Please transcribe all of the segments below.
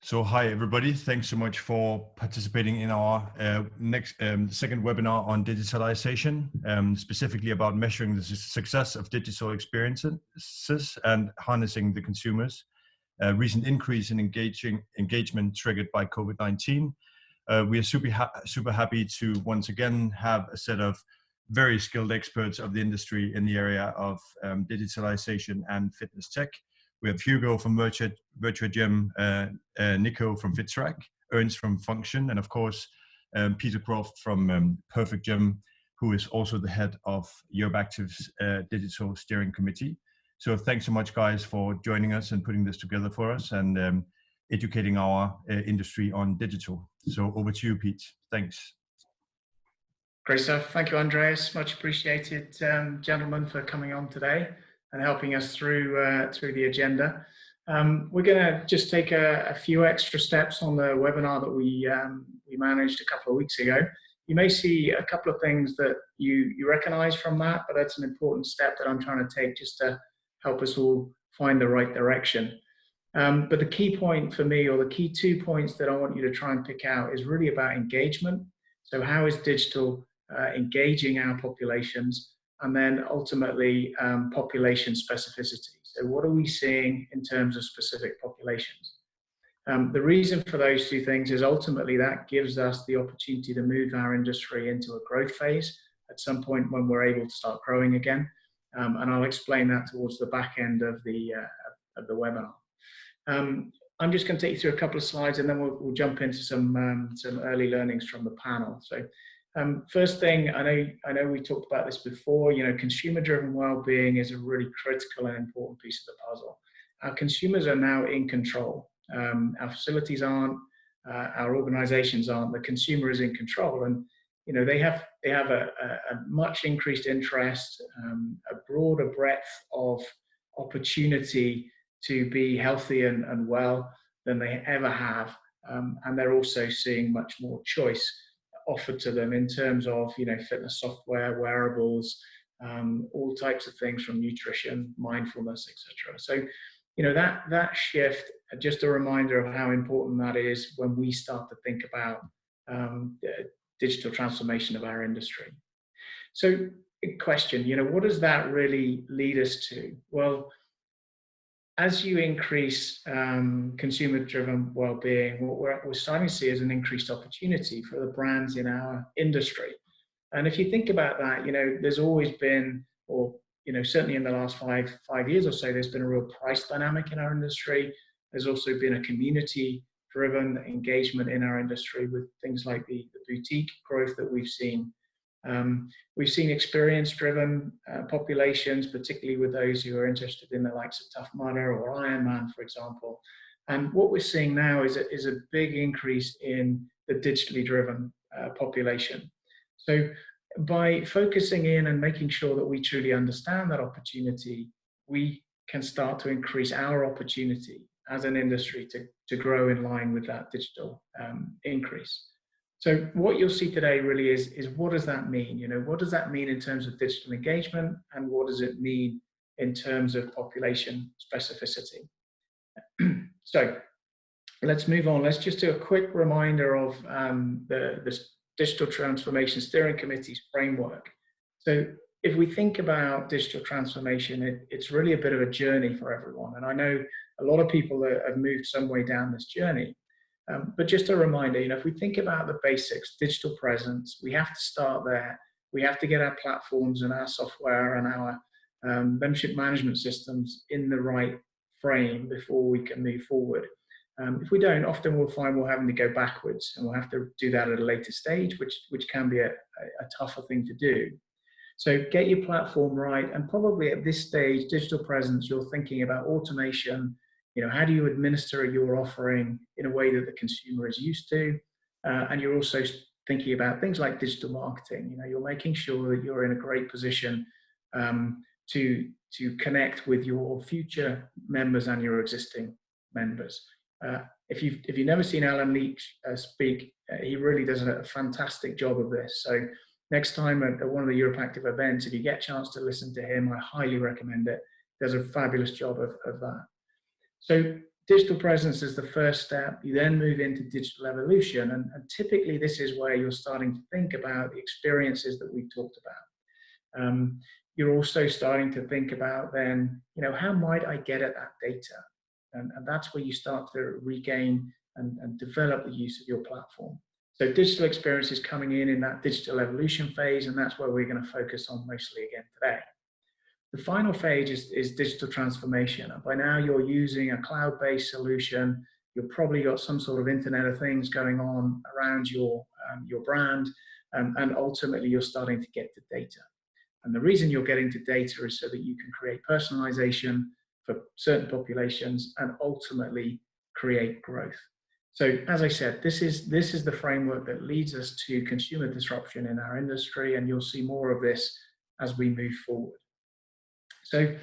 So hi everybody, thanks so much for participating in our second webinar on digitalization, specifically about measuring the success of digital experiences and harnessing the consumers. Recent increase in engagement triggered by COVID-19. We are super happy to once again have a set of very skilled experts of the industry in the area of digitalization and fitness tech. We have Hugo from Virtuagym, Nico from Fittrack, Ernst from Funktion, and of course, Peter Croft from Perfect-Gym, who is also the head of EuropeActive's Digital Steering Committee. So thanks so much, guys, for joining us and putting this together for us and educating our industry on digital. So over to you, Pete. Thanks. Great stuff. Thank you, Andreas. Much appreciated, gentlemen, for coming on today and helping us through the agenda. We're going to just take a few extra steps on the webinar that we managed a couple of weeks ago. You may see a couple of things that you recognize from that, but that's an important step that I'm trying to take just to help us all find the right direction. But the key point for me, or the key 2 points that I want you to try and pick out, is really about engagement. So how is digital engaging our populations? And then ultimately population specificity. So what are we seeing in terms of specific populations? The reason for those 2 things is ultimately that gives us the opportunity to move our industry into a growth phase at some point when we're able to start growing again. And I'll explain that towards the back end of the webinar. I'm just going to take you through a couple of slides and then we'll jump into some early learnings from the panel. So first thing, I know we talked about this before, consumer-driven well-being is a really critical and important piece of the puzzle. Our consumers are now in control. Our facilities aren't, our organizations aren't, the consumer is in control. And, they have a much increased interest, a broader breadth of opportunity to be healthy and well than they ever have. And they're also seeing much more choice offered to them in terms of fitness software, wearables, all types of things from nutrition, mindfulness, etc. So that shift, just a reminder of how important that is when we start to think about the digital transformation of our industry. So question, what does that really lead us to? Well, as you increase consumer-driven well-being, what we're starting to see is an increased opportunity for the brands in our industry. And if you think about that, there's always been, or certainly in the last five years or so, there's been a real price dynamic in our industry. There's also been a community-driven engagement in our industry with things like the boutique growth that we've seen. We've seen experience-driven populations, particularly with those who are interested in the likes of Tough Mudder or Ironman, for example. And what we're seeing now is a big increase in the digitally driven population. So by focusing in and making sure that we truly understand that opportunity, we can start to increase our opportunity as an industry to grow in line with that digital increase. So what you'll see today really is what does that mean? What does that mean in terms of digital engagement, and what does it mean in terms of population specificity? So let's move on. Let's just do a quick reminder of the Digital Transformation Steering Committee's framework. So if we think about digital transformation, it's really a bit of a journey for everyone. And I know a lot of people have moved some way down this journey. But just a reminder, if we think about the basics, digital presence, we have to start there. We have to get our platforms and our software and our membership management systems in the right frame before we can move forward. If we don't, often we'll find we're having to go backwards, and we'll have to do that at a later stage, which can be a tougher thing to do. So get your platform right, and probably at this stage, digital presence, you're thinking about automation. How do you administer your offering in a way that the consumer is used to? And you're also thinking about things like digital marketing. You're making sure that you're in a great position to connect with your future members and your existing members. If you've never seen Alan Leach speak, he really does a fantastic job of this. So next time at one of the EuropeActive events, if you get a chance to listen to him, I highly recommend it. He does a fabulous job of that. So digital presence is the first step. You then move into digital evolution. And typically this is where you're starting to think about the experiences that we've talked about. You're also starting to think about then, how might I get at that data? And that's where you start to regain and develop the use of your platform. So digital experience is coming in that digital evolution phase, and that's where we're going to focus on mostly again today. The final phase is digital transformation. And by now you're using a cloud-based solution. You've probably got some sort of Internet of Things going on around your brand, and ultimately you're starting to get to data. And the reason you're getting to data is so that you can create personalization for certain populations and ultimately create growth. So as I said, this is the framework that leads us to consumer disruption in our industry, and you'll see more of this as we move forward. So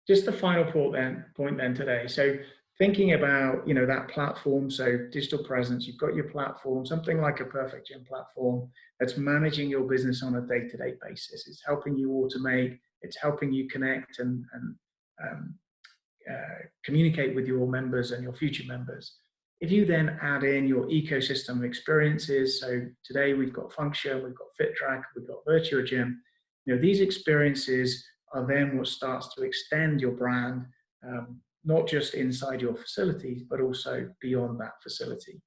just the final point then today. So thinking about that platform, so digital presence, you've got your platform, something like a FunXtion platform that's managing your business on a day-to-day basis. It's helping you automate, it's helping you connect and communicate with your members and your future members. If you then add in your ecosystem of experiences, so today we've got Funktion, we've got Fittrack, we've got Virtuagym, these experiences are then what starts to extend your brand, not just inside your facilities, but also beyond that facility.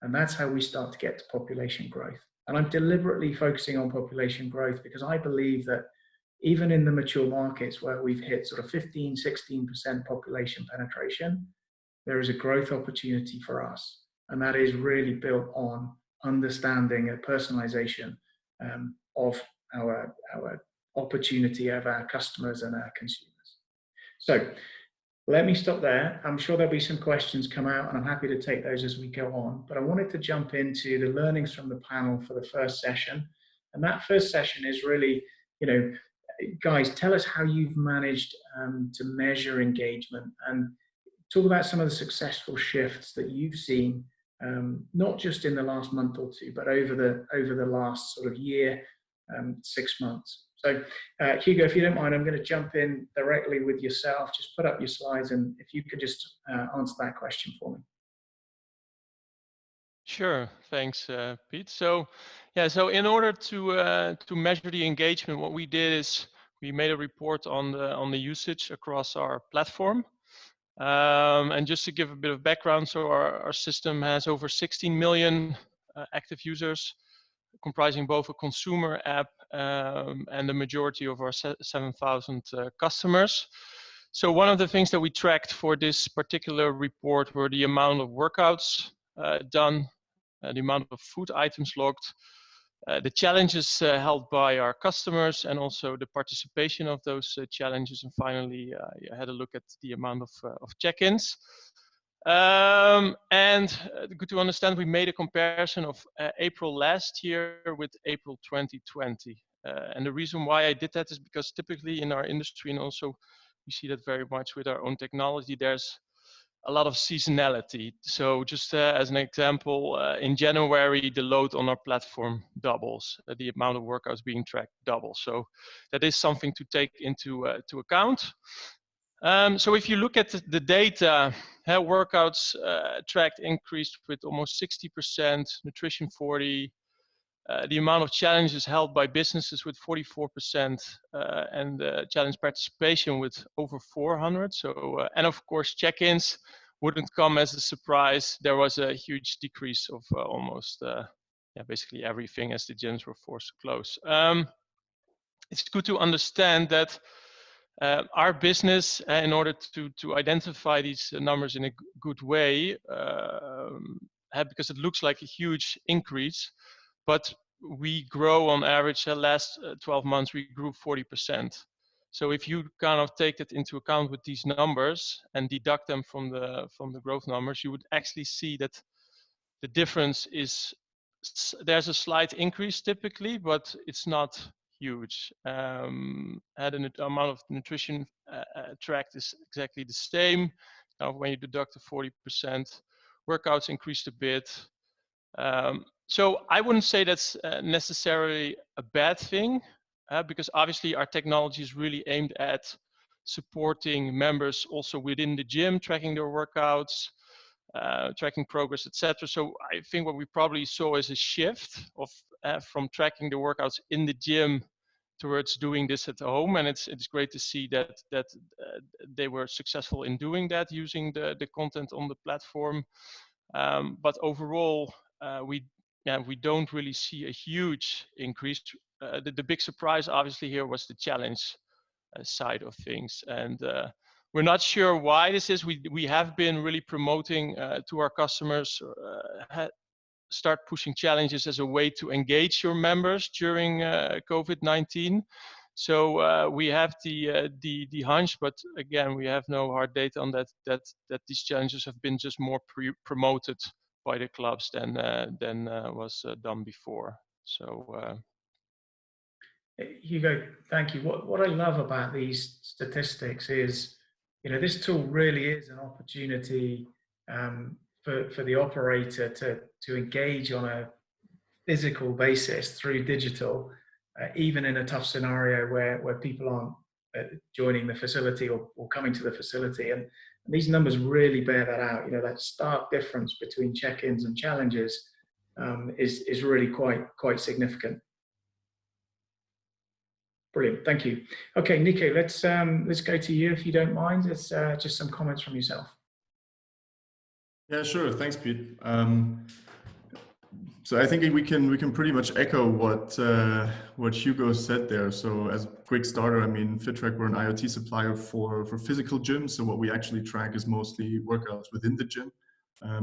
And that's how we start to get to population growth. And I'm deliberately focusing on population growth because I believe that even in the mature markets where we've hit sort of 15, 16% population penetration, there is a growth opportunity for us. And that is really built on understanding and personalization of our opportunity of our customers and our consumers. So let me stop there. I'm sure there'll be some questions come out, and I'm happy to take those as we go on. But I wanted to jump into the learnings from the panel for the first session. And that first session is really, guys, tell us how you've managed to measure engagement and talk about some of the successful shifts that you've seen, not just in the last month or two, but over the last sort of year, 6 months. So Hugo, if you don't mind, I'm going to jump in directly with yourself. Just put up your slides, and if you could just answer that question for me. Sure, thanks, Pete. So, so in order to measure the engagement, what we did is we made a report on the usage across our platform. And just to give a bit of background, so our system has over 16 million active users, comprising both a consumer app and the majority of our 7,000 customers. So one of the things that we tracked for this particular report were the amount of workouts done, the amount of food items logged, the challenges held by our customers, and also the participation of those challenges. And finally, I had a look at the amount of check-ins. And good to understand, we made a comparison of April last year with April 2020. And the reason why I did that is because typically in our industry, and also we see that very much with our own technology, there's a lot of seasonality. So just as an example, in January, the load on our platform doubles, the amount of workouts being tracked doubles. So that is something to take into account. So if you look at the data, workouts tracked increased with almost 60%, nutrition 40%, the amount of challenges held by businesses with 44%, and challenge participation with over 400. So, and of course, check-ins wouldn't come as a surprise. There was a huge decrease of almost, basically everything, as the gyms were forced to close. It's good to understand that our business, in order to identify these numbers in a good way, because it looks like a huge increase, but we grow on average, the last 12 months, we grew 40%. So if you kind of take that into account with these numbers and deduct them from the growth numbers, you would actually see that the difference is, there's a slight increase typically, but it's not huge. And the amount of nutrition tracked is exactly the same. Now, when you deduct the 40%, workouts increased a bit. So I wouldn't say that's necessarily a bad thing, because obviously our technology is really aimed at supporting members also within the gym, tracking their workouts, tracking progress, etc. So I think what we probably saw is a shift of from tracking the workouts in the gym towards doing this at home, and it's great to see that they were successful in doing that using the content on the platform. But overall, we don't really see a huge increase. The big surprise, obviously, here was the challenge side of things, and we're not sure why this is. We have been really promoting to our customers, start pushing challenges as a way to engage your members during COVID-19. So we have the hunch, but again, we have no hard data on that these challenges have been just more promoted by the clubs than was done before. So Hugo, thank you. What I love about these statistics is, this tool really is an opportunity for the operator to engage on a physical basis through digital, even in a tough scenario where people aren't joining the facility or coming to the facility. And these numbers really bear that out. That stark difference between check-ins and challenges is really quite significant. Brilliant, thank you. Okay, Nico, let's go to you if you don't mind. It's just some comments from yourself. Yeah, sure. Thanks, Pete. So I think we can pretty much echo what Hugo said there. So as a quick starter, I mean, Fittrack, we're an IoT supplier for physical gyms. So what we actually track is mostly workouts within the gym,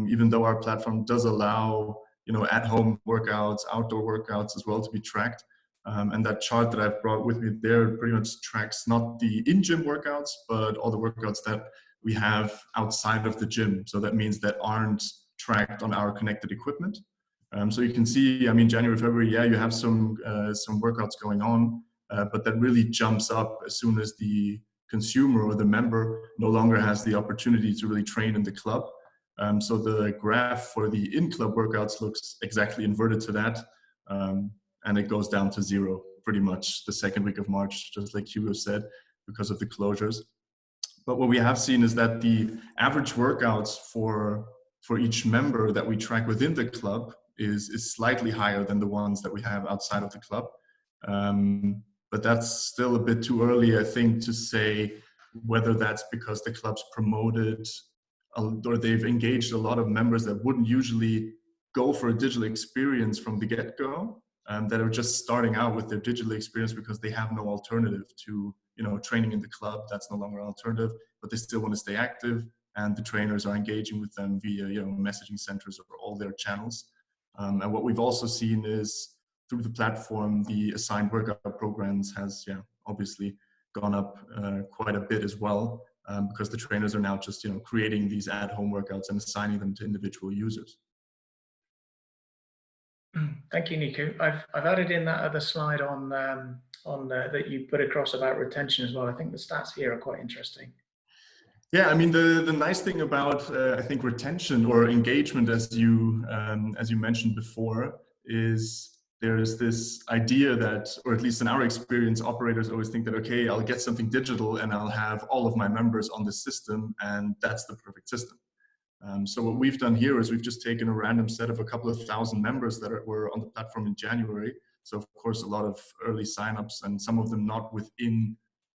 even though our platform does allow at-home workouts, outdoor workouts as well to be tracked. And that chart that I've brought with me there pretty much tracks not the in-gym workouts, but all the workouts that we have outside of the gym. So that means that aren't tracked on our connected equipment. So you can see, I mean, January, February, yeah, you have some workouts going on, but that really jumps up as soon as the consumer or the member no longer has the opportunity to really train in the club. So the graph for the in-club workouts looks exactly inverted to that. And it goes down to zero pretty much the second week of March, just like Hugo said, because of the closures. But what we have seen is that the average workouts for each member that we track within the club is slightly higher than the ones that we have outside of the club. But that's still a bit too early, I think, to say whether that's because the club's promoted or they've engaged a lot of members that wouldn't usually go for a digital experience from the get-go, that are just starting out with their digital experience because they have no alternative to training in the club. That's no longer an alternative, but they still want to stay active, and the trainers are engaging with them via messaging centers or all their channels. And what we've also seen is through the platform, the assigned workout programs has obviously gone up quite a bit as well, because the trainers are now just creating these at-home workouts and assigning them to individual users. Thank you, Nico. I've added in that other slide on that you put across about retention as well. I think the stats here are quite interesting. Yeah, I mean, the nice thing about I think retention or engagement, as you mentioned before, is there's this idea that, or at least in our experience, operators always think that, okay, I'll get something digital and I'll have all of my members on the system, and that's the perfect system. So what we've done here is we've just taken a random set of a couple of thousand members that were on the platform in January. So of course, a lot of early signups, and some of them not within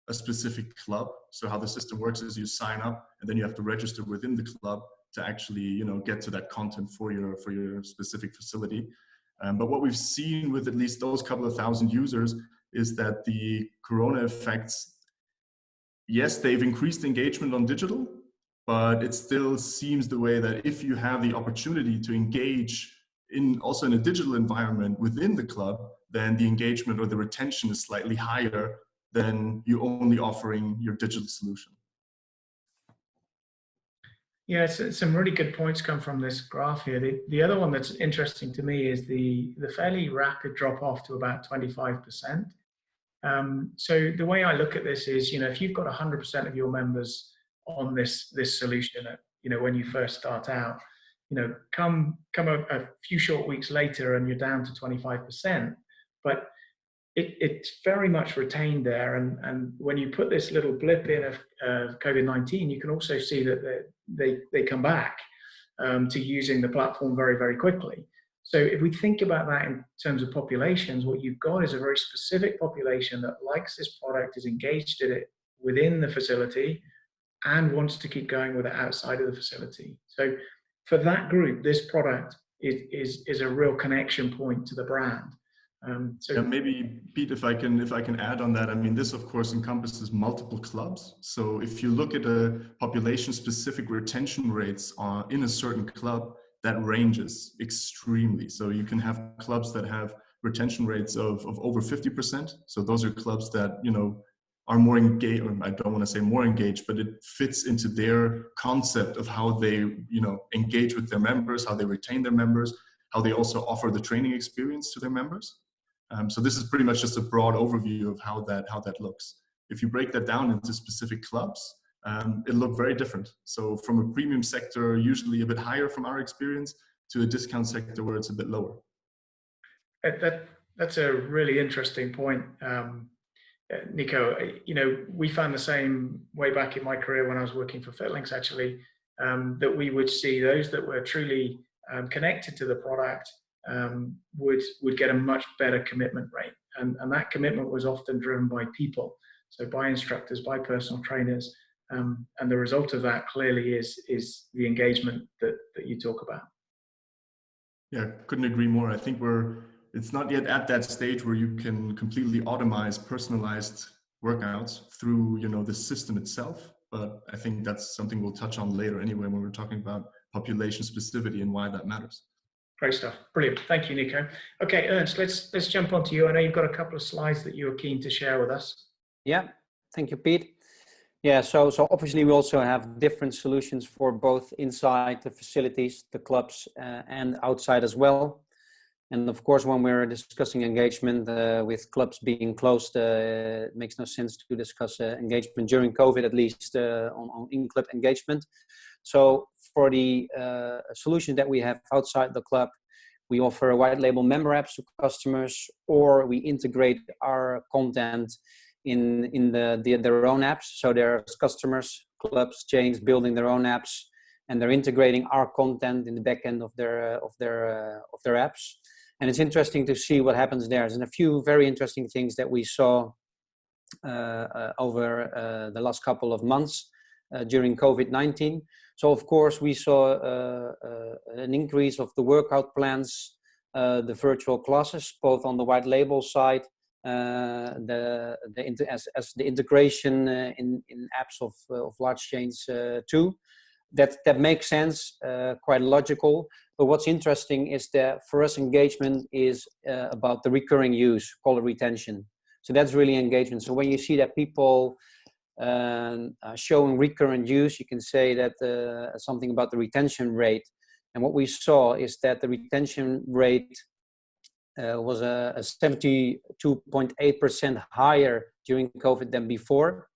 a specific club. So how the system works is you sign up and then you have to register within the club to actually get to that content for your specific facility. But what we've seen with at least those couple of thousand users is that the Corona effects, yes, they've increased engagement on digital, but it still seems the way that if you have the opportunity to engage also in a digital environment within the club, then the engagement or the retention is slightly higher than you only offering your digital solution. Yeah, some really good points come from this graph here. The other one that's interesting to me is the fairly rapid drop off to about 25%. So the way I look at this is, if you've got 100% of your members on this solution, when you first start out, come a few short weeks later and you're down to 25%. But it's very much retained there. And when you put this little blip in of COVID-19, you can also see that they come back to using the platform very, very quickly. So if we think about that in terms of populations, what you've got is a very specific population that likes this product, is engaged in it within the facility, and wants to keep going with it outside of the facility. So for that group, this product is a real connection point to the brand. Yeah, maybe Pete, if I can add on that, I mean, this of course encompasses multiple clubs. So if you look at a population-specific retention rates in a certain club, that ranges extremely. So you can have clubs that have retention rates of over 50%. So those are clubs that, you know, are more engaged, or I don't want to say more engaged, but it fits into their concept of how they, you know, engage with their members, how they retain their members, how they also offer the training experience to their members. So this is pretty much just a broad overview of how that looks. If you break that down into specific clubs, it looked very different. So from a premium sector, usually a bit higher from our experience, to a discount sector where it's a bit lower. That's a really interesting point, Nico. You know, we found the same way back in my career when I was working for FitLinks, actually, that we would see those that were truly connected to the product would get a much better commitment rate, and that commitment was often driven by people, so by instructors, by personal trainers, and the result of that clearly is the engagement that you talk about. Yeah, couldn't agree more. I think it's not yet at that stage where you can completely automate personalized workouts through, you know, the system itself, but I think that's something we'll touch on later anyway when we're talking about population specificity and why that matters. Great stuff. Brilliant. Thank you, Nico. Okay, Ernst, let's jump onto you. I know you've got a couple of slides that you're keen to share with us. Yeah, thank you, Pete. Yeah, so obviously we also have different solutions for both inside the facilities, the clubs, and outside as well. And of course, when we're discussing engagement with clubs being closed, it makes no sense to discuss engagement during COVID, at least on in-club engagement. So for the solution that we have outside the club, we offer white label member apps to customers, or we integrate our content in their own apps. So there's customers, clubs, chains building their own apps, and they're integrating our content in the back end of their apps. And it's interesting to see what happens there. There's a few very interesting things that we saw over the last couple of months during COVID-19. So of course we saw an increase of the workout plans, the virtual classes, both on the white label side, as the integration in apps of large chains too. That makes sense, quite logical. But what's interesting is that for us, engagement is about the recurring use, call it retention. So that's really engagement. So when you see that people showing recurrent use, you can say that something about the retention rate. And what we saw is that the retention rate was a 72.8% higher during COVID than before.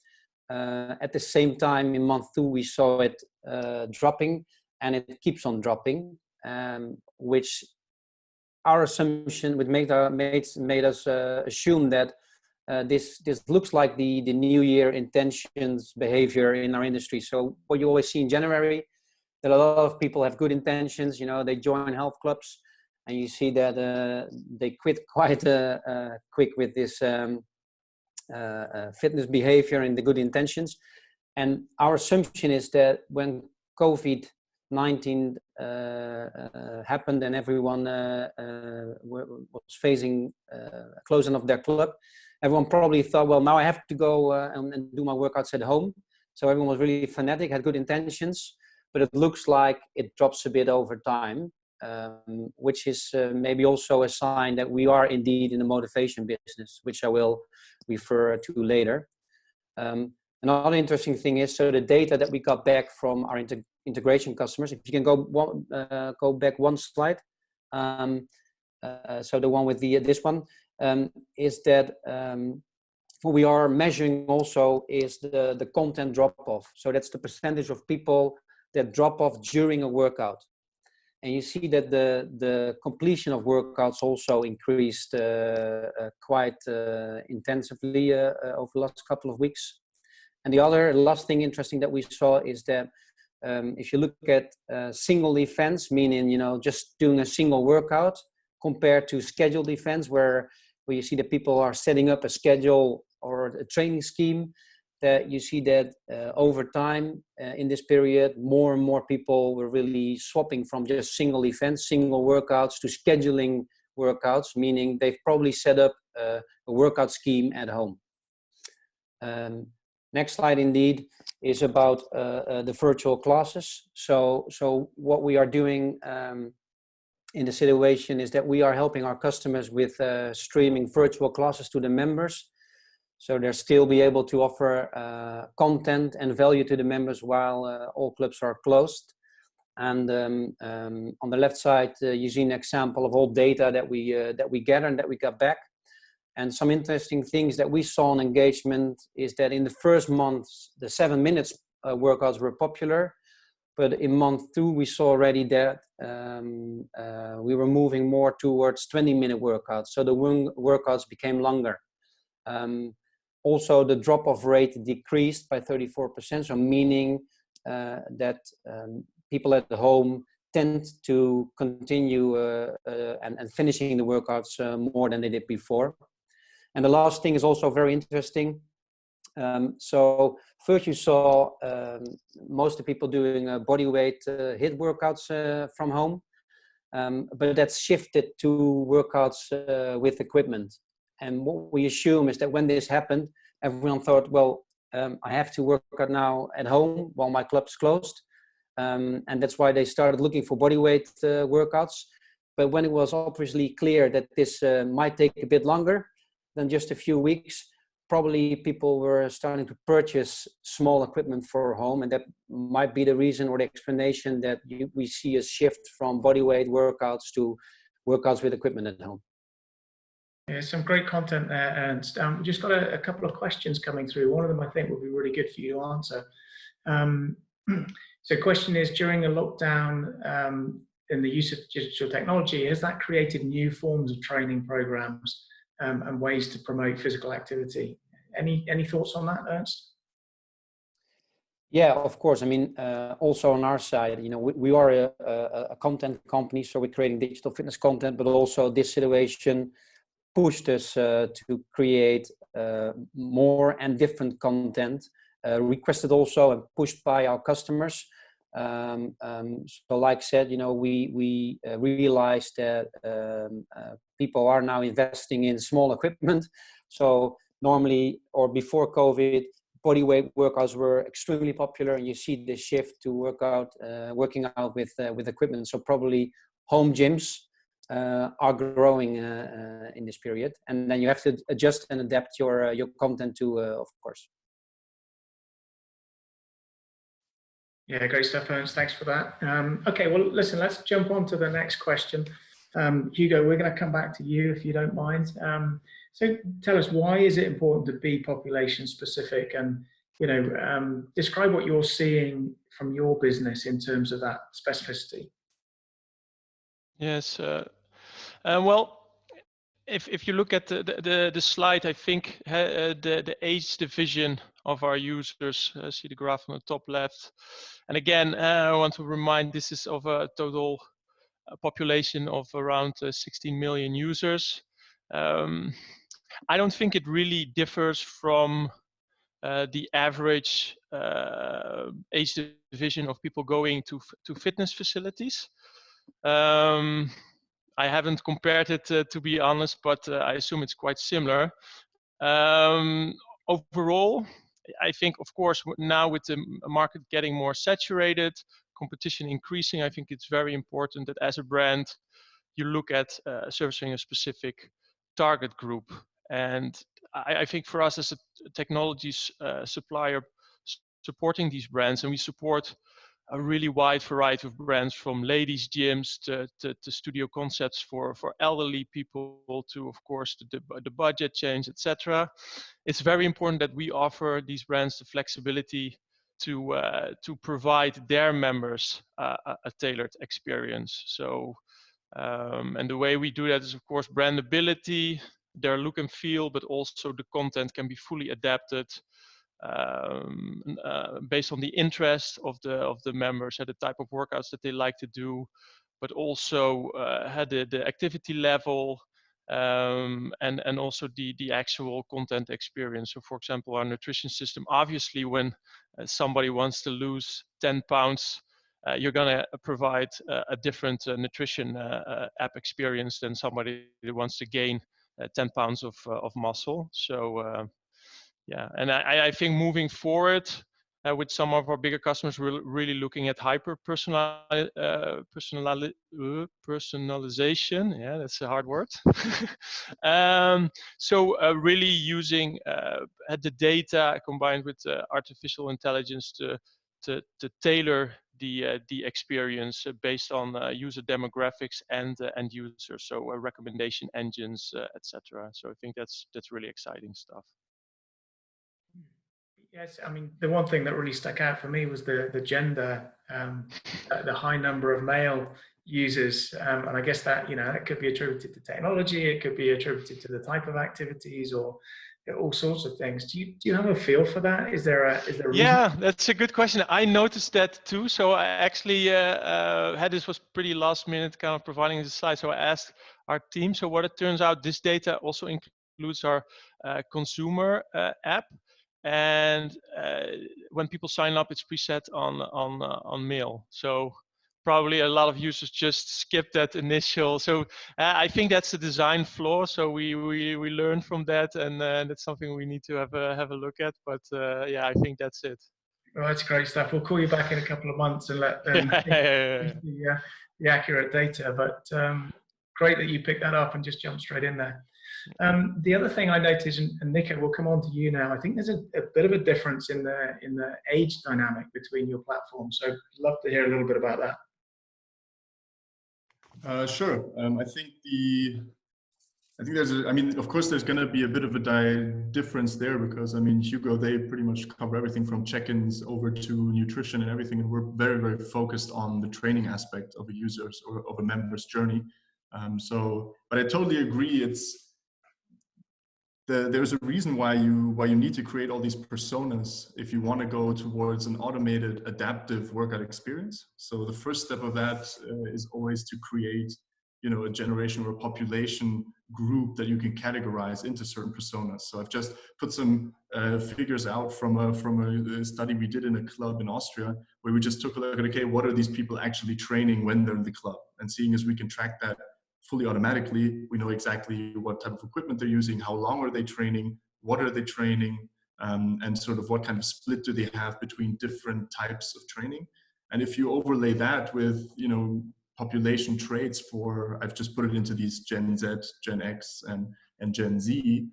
At the same time, in month 2, we saw it dropping, and it keeps on dropping, which our assumption would made us assume that this looks like the New Year intentions behavior in our industry. So what you always see in January, that a lot of people have good intentions, you know, they join health clubs, and you see that they quit quite quick with this fitness behavior and the good intentions. And our assumption is that when COVID-19 happened and everyone was facing closing of their club, everyone probably thought, well, now I have to go and do my workouts at home. So everyone was really fanatic, had good intentions, but it looks like it drops a bit over time, which is maybe also a sign that we are indeed in the motivation business, which I will refer to later. Another interesting thing is, so the data that we got back from our integration customers, if you can go back one slide, so the one with this one, is that what we are measuring also is the content drop-off. So that's the percentage of people that drop off during a workout. and you see that the completion of workouts also increased quite intensively over the last couple of weeks. And the last thing interesting that we saw is that if you look at single events, meaning, you know, just doing a single workout compared to scheduled events where you see that people are setting up a schedule or a training scheme, that you see that over time in this period, more and more people were really swapping from just single events, single workouts to scheduling workouts, meaning they've probably set up a workout scheme at home. Next slide indeed is about the virtual classes. So what we are doing in the situation is that we are helping our customers with streaming virtual classes to the members. So they'll still be able to offer content and value to the members while all clubs are closed. And on the left side, you see an example of all data that we gather and that we got back. And some interesting things that we saw on engagement is that in the first month, the 7 minutes workouts were popular. But in month 2, we saw already that we were moving more towards 20-minute workouts. So the workouts became longer. Also, the drop-off rate decreased by 34%, so meaning that people at the home tend to continue and finishing the workouts more than they did before. And the last thing is also very interesting. So first you saw most of the people doing body weight HIIT workouts from home, but that's shifted to workouts with equipment. And what we assume is that when this happened, everyone thought, well, I have to work out now at home while my club's closed. And that's why they started looking for body weight workouts. But when it was obviously clear that this might take a bit longer than just a few weeks, probably people were starting to purchase small equipment for home. And that might be the reason or the explanation that we see a shift from body weight workouts to workouts with equipment at home. Yeah, some great content there, Ernst. We just got a couple of questions coming through. One of them I think would be really good for you to answer. So the question is, during the lockdown in the use of digital technology, has that created new forms of training programs and ways to promote physical activity? Any thoughts on that, Ernst? Yeah, of course. I mean, also on our side, you know, we are a content company, so we're creating digital fitness content, but also this situation pushed us to create more and different content, requested also and pushed by our customers. So like I said, you know, we realized that people are now investing in small equipment. So normally, or before COVID, body weight workouts were extremely popular, and you see the shift to working out with equipment. So probably home gyms are growing in this period, and then you have to adjust and adapt your content to, of course. Yeah, great stuff, Ernst. Thanks for that. Okay, well, listen, let's jump on to the next question. Hugo, we're going to come back to you if you don't mind. So tell us, why is it important to be population specific, and you know, describe what you're seeing from your business in terms of that specificity. Yes. Well, if you look at the slide, I think the age division of our users, see the graph on the top left. And again, I want to remind, this is of a total population of around 16 million users. I don't think it really differs from the average age division of people going to fitness facilities. I haven't compared it to be honest, but I assume it's quite similar. Overall, I think, of course, now with the market getting more saturated, competition increasing, I think it's very important that as a brand, you look at servicing a specific target group. And I think for us as a technology supplier supporting these brands, and we support a really wide variety of brands, from ladies gyms to studio concepts for elderly people to, of course, the budget change, etc. It's very important that we offer these brands the flexibility to provide their members a tailored experience. So and the way we do that is, of course, brandability, their look and feel, but also the content can be fully adapted based on the interest of the members, the type of workouts that they like to do, but also had the activity level, and also the actual content experience. So for example, our nutrition system, obviously when somebody wants to lose 10 pounds, you're going to provide a different nutrition app experience than somebody that wants to gain 10 pounds of muscle. So yeah, and I think moving forward with some of our bigger customers, we're really looking at hyper personalization. Yeah, that's a hard word. So really using the data combined with artificial intelligence to tailor the experience based on user demographics and end users. So recommendation engines, etc. So I think that's really exciting stuff. Yes, I mean, the one thing that really stuck out for me was the gender, the high number of male users, and I guess that, you know, that could be attributed to technology, it could be attributed to the type of activities, or all sorts of things. Do you have a feel for that? Is there a reason? Yeah, that's a good question. I noticed that too. So I actually had, this was pretty last minute, kind of providing the slide. So I asked our team. So what it turns out, this data also includes our consumer app. And when people sign up, it's preset on male. So probably a lot of users just skip that initial. So I think that's a design flaw. So we learn from that, and that's something we need to have a look at. But yeah, I think that's it. Well, that's great stuff. We'll call you back in a couple of months and let them the accurate data. But great that you picked that up and just jumped straight in there. The other thing I noticed, and Nico, we'll come on to you now. I think there's a bit of a difference in the age dynamic between your platforms. So I'd love to hear a little bit about that. Sure. I think there's I mean, of course, there's going to be a bit of a difference there, because I mean, Hugo, they pretty much cover everything from check-ins over to nutrition and everything, and we're very, very focused on the training aspect of a user's or of a member's journey. But I totally agree. There's a reason why you need to create all these personas if you want to go towards an automated, adaptive workout experience. So the first step of that is always to create, you know, a generation or a population group that you can categorize into certain personas. So I've just put some figures out from a study we did in a club in Austria, where we just took a look at, okay, what are these people actually training when they're in the club? And seeing as we can track that fully automatically, we know exactly what type of equipment they're using, how long are they training, what are they training, and sort of what kind of split do they have between different types of training. And if you overlay that with, you know, population traits for, I've just put it into these Gen Z, Gen X, and Gen Z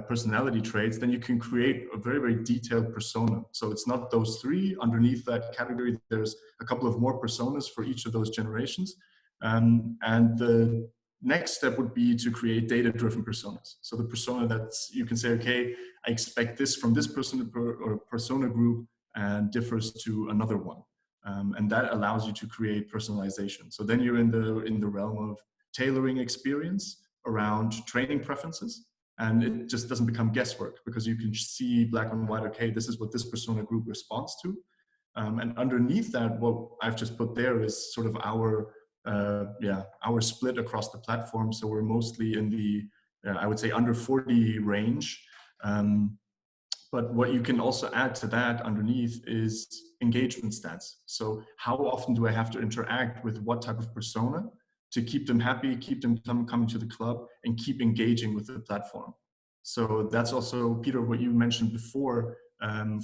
personality traits, then you can create a very, very detailed persona. So it's not those three. Underneath that category, there's a couple of more personas for each of those generations. And the next step would be to create data-driven personas. So the persona that's, you can say, okay, I expect this from this person or persona group and differs to another one. And that allows you to create personalization. So then you're in the realm of tailoring experience around training preferences. And it just doesn't become guesswork, because you can see black and white, okay, this is what this persona group responds to. And underneath that, what I've just put there is sort of our split across the platform. So we're mostly in the, I would say, under 40 range. But what you can also add to that underneath is engagement stats. So how often do I have to interact with what type of persona to keep them happy, keep them coming to the club, and keep engaging with the platform? So that's also, Peter, what you mentioned before,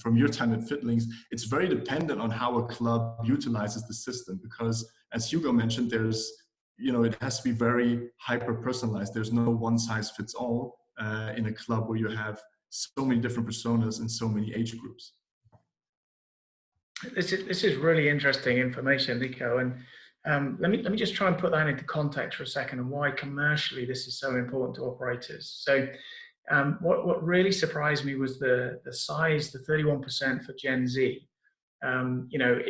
from your time at Fitlinks, it's very dependent on how a club utilizes the system, because as Hugo mentioned, there's, you know, it has to be very hyper personalized. There's no one size fits all in a club where you have so many different personas and so many age groups. This is really interesting information, Nico, and let me just try and put that into context for a second, and why commercially this is so important to operators. So what really surprised me was the size, the 31% for Gen Z. You know,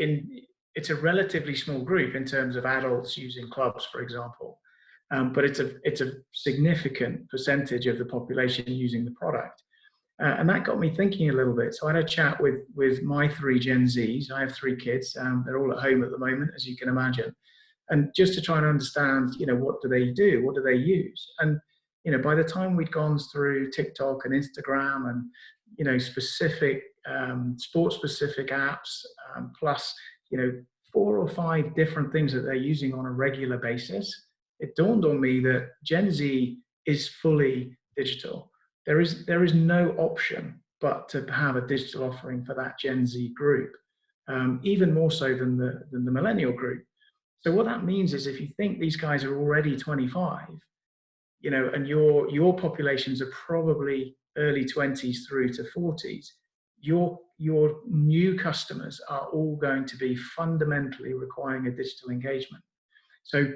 it's a relatively small group in terms of adults using clubs, for example, but it's a significant percentage of the population using the product. And that got me thinking a little bit. So I had a chat with my 3 Gen Zs. I have 3 kids. They're all at home at the moment, as you can imagine. And just to try and understand, you know, what do they do? What do they use? And, you know, by the time we'd gone through TikTok and Instagram and, you know, specific, sport-specific apps, plus, you know, 4 or 5 different things that they're using on a regular basis, it dawned on me that Gen Z is fully digital. There is no option but to have a digital offering for that Gen Z group, even more so than the millennial group. So what that means is if you think these guys are already 25, you know, and your populations are probably early 20s through to 40s, your new customers are all going to be fundamentally requiring a digital engagement. So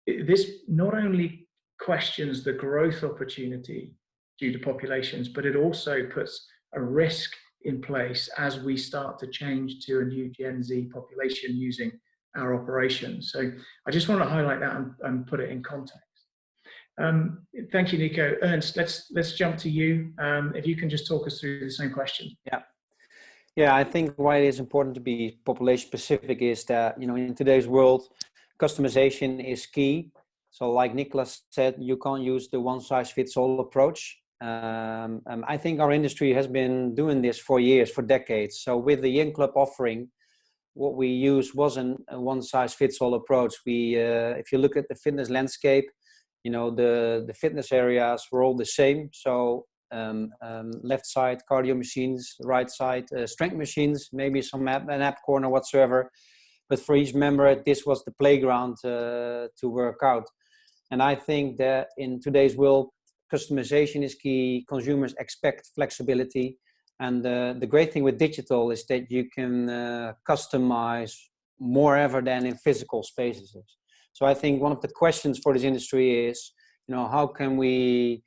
this not only questions the growth opportunity due to populations, but it also puts a risk in place as we start to change to a new Gen Z population using our operations. So I just want to highlight that and put it in context. Thank you, Nico. Ernst, let's jump to you. If you can just talk us through the same question. Yeah, I think why it is important to be population specific is that, you know, in today's world, customization is key. So like Nicolas said, you can't use the one size fits all approach. I think our industry has been doing this for years, for decades. So with the Young Club offering, what we used wasn't a one size fits all approach. If you look at the fitness landscape, you know, the fitness areas were all the same. So left side cardio machines, right side strength machines, maybe an app corner whatsoever. But for each member, this was the playground to work out. And I think that in today's world, customization is key. Consumers expect flexibility. And the great thing with digital is that you can customize more ever than in physical spaces. So I think one of the questions for this industry is, you know, how can we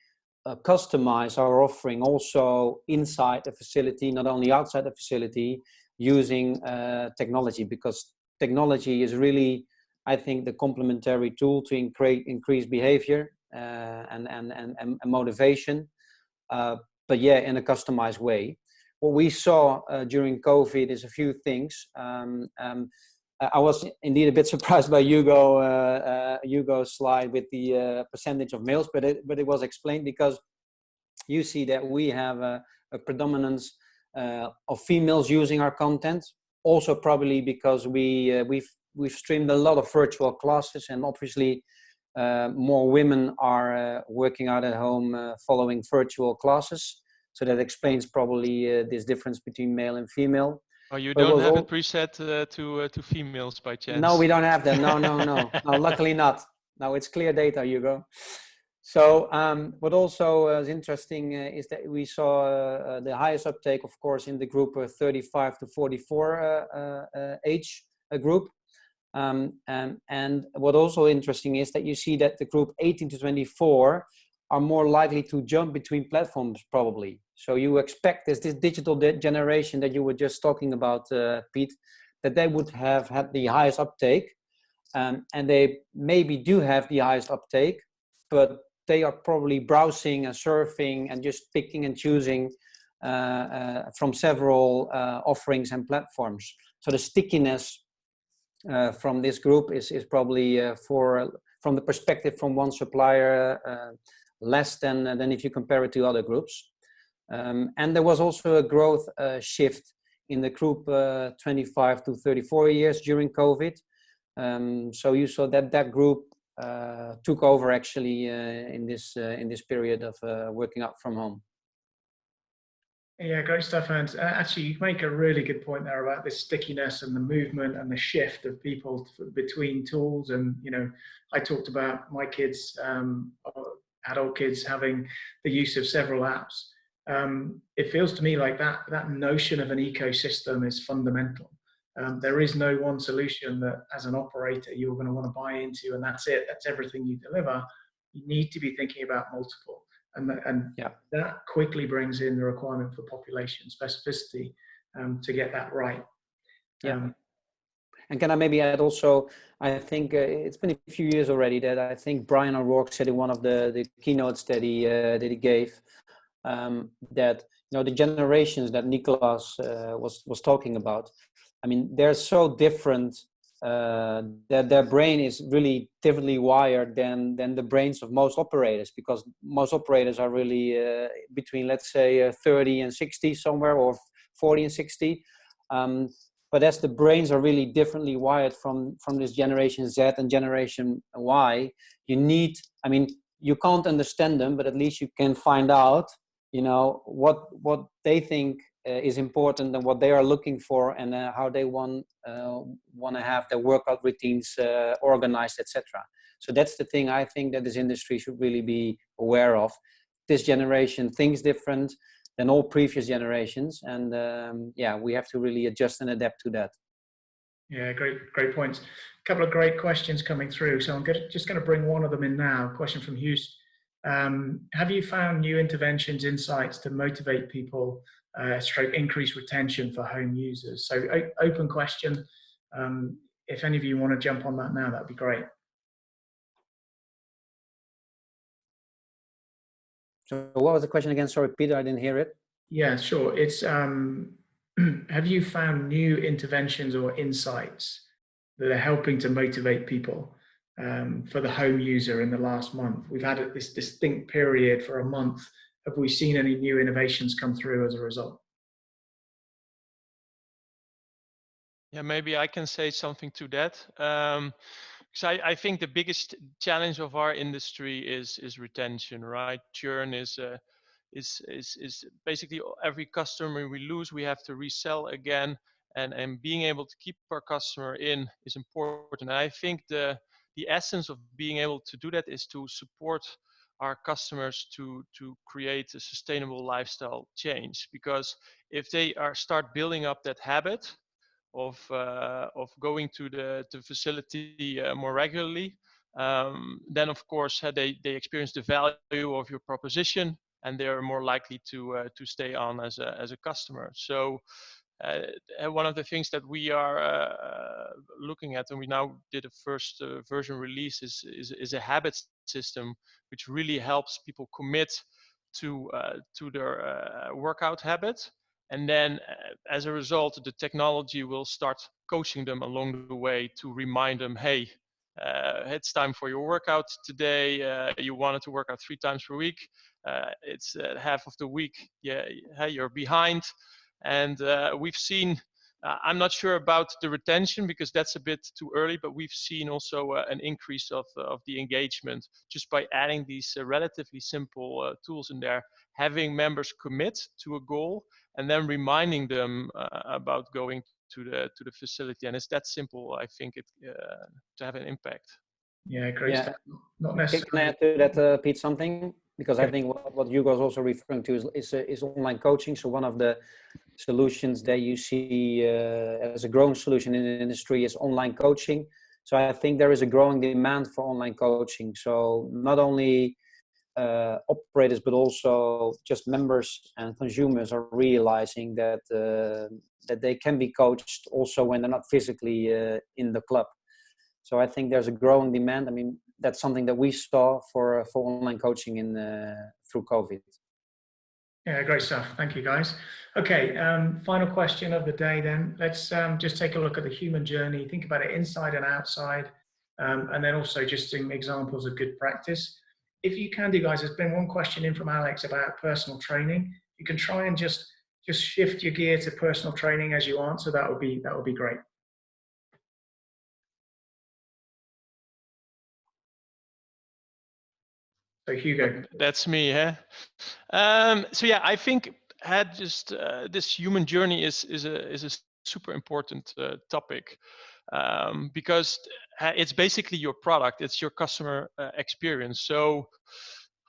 customize our offering also inside the facility, not only outside the facility, using technology, because technology is really, I think, the complementary tool to increase behavior and motivation, but yeah, in a customized way. What we saw during COVID is a few things. I was indeed a bit surprised by Hugo's slide with the percentage of males, but it was explained because you see that we have a predominance of females using our content. Also, probably because we've streamed a lot of virtual classes, and obviously more women are working out at home following virtual classes. So that explains probably this difference between male and female. Oh, you don't have it preset to females by chance? No, we don't have that. No. No, luckily not. No, it's clear data, Hugo. So what also is interesting is that we saw the highest uptake, of course, in the group 35 to 44 age group. And what also interesting is that you see that the group 18 to 24 are more likely to jump between platforms, probably. So you expect this digital generation that you were just talking about, Pete, that they would have had the highest uptake, and they maybe do have the highest uptake, but they are probably browsing and surfing and just picking and choosing from several offerings and platforms. So the stickiness from this group is probably from the perspective from one supplier less than if you compare it to other groups. And there was also a growth shift in the group 25 to 34 years during COVID. So you saw that group took over actually in this period of working out from home. Yeah, great stuff. And actually, you make a really good point there about this stickiness and the movement and the shift of people between tools. And, you know, I talked about my kids, adult kids, having the use of several apps. It feels to me like that notion of an ecosystem is fundamental. There is no one solution that, as an operator, you're going to want to buy into, and that's it. That's everything you deliver. You need to be thinking about multiple. And yeah, that quickly brings in the requirement for population specificity to get that right. Yeah. And can I maybe add also, I think it's been a few years already that I think Brian O'Rourke said in one of the keynotes that he gave, that the generations that Nicolas was talking about, I mean, they're so different that their brain is really differently wired than the brains of most operators, because most operators are really between, let's say, 30 and 60 somewhere, or 40 and 60. But as the brains are really differently wired from this generation Z and generation Y, you need, I mean, you can't understand them, but at least you can find out, what they think is important and what they are looking for, and how they want to have their workout routines organized, etc. So that's the thing I think that this industry should really be aware of. This generation thinks different than all previous generations, and yeah, we have to really adjust and adapt to that. Yeah, great points. A couple of great questions coming through, so I'm just going to bring one of them in now. A question from Hughes. Have you found new interventions, insights to motivate people, stroke increase retention for home users? So open question. If any of you want to jump on that now, that'd be great. So what was the question again? Sorry, Peter, I didn't hear it. Yeah, sure. It's have you found new interventions or insights that are helping to motivate people for the home user in the last month? We've had this distinct period for a month. Have we seen any new innovations come through as a result? Yeah, maybe I can say something to that. Because I think the biggest challenge of our industry is retention, right? Churn is basically every customer we lose, we have to resell again, and being able to keep our customer in is important. And I think the essence of being able to do that is to support our customers to create a sustainable lifestyle change. Because if they start building up that habit of going to the facility more regularly, then of course they experience the value of your proposition, and they're more likely to stay on as a customer. So one of the things that we are looking at, and we now did a first version release, is a habit system which really helps people commit to their workout habit. And then as a result, the technology will start coaching them along the way to remind them, hey, it's time for your workout today. You wanted to work out 3 times per week. It's half of the week. Yeah, hey, you're behind. And we've seen, I'm not sure about the retention because that's a bit too early, but we've seen also an increase of the engagement just by adding these relatively simple tools in there, having members commit to a goal and then reminding them about going to the facility. And it's that simple, I think, to have an impact. Yeah, great stuff. Not necessarily. Can I add to that, Pete, something? Because I think what Hugo is also referring to is online coaching. So one of the solutions that you see as a growing solution in the industry is online coaching. So I think there is a growing demand for online coaching. So not only operators, but also just members and consumers are realizing that that they can be coached also when they're not physically in the club. So I think there's a growing demand. I mean, that's something that we saw for online coaching through COVID. Yeah, great stuff. Thank you, guys. Okay, final question of the day then. Let's just take a look at the human journey, think about it inside and outside, and then also just some examples of good practice. If you can do, guys, there's been one question in from Alex about personal training. You can try and just shift your gear to personal training as you answer. That would be great. So Hugo. That's me, huh? So yeah, I think this human journey is a super important topic, because it's basically your product, it's your customer experience. So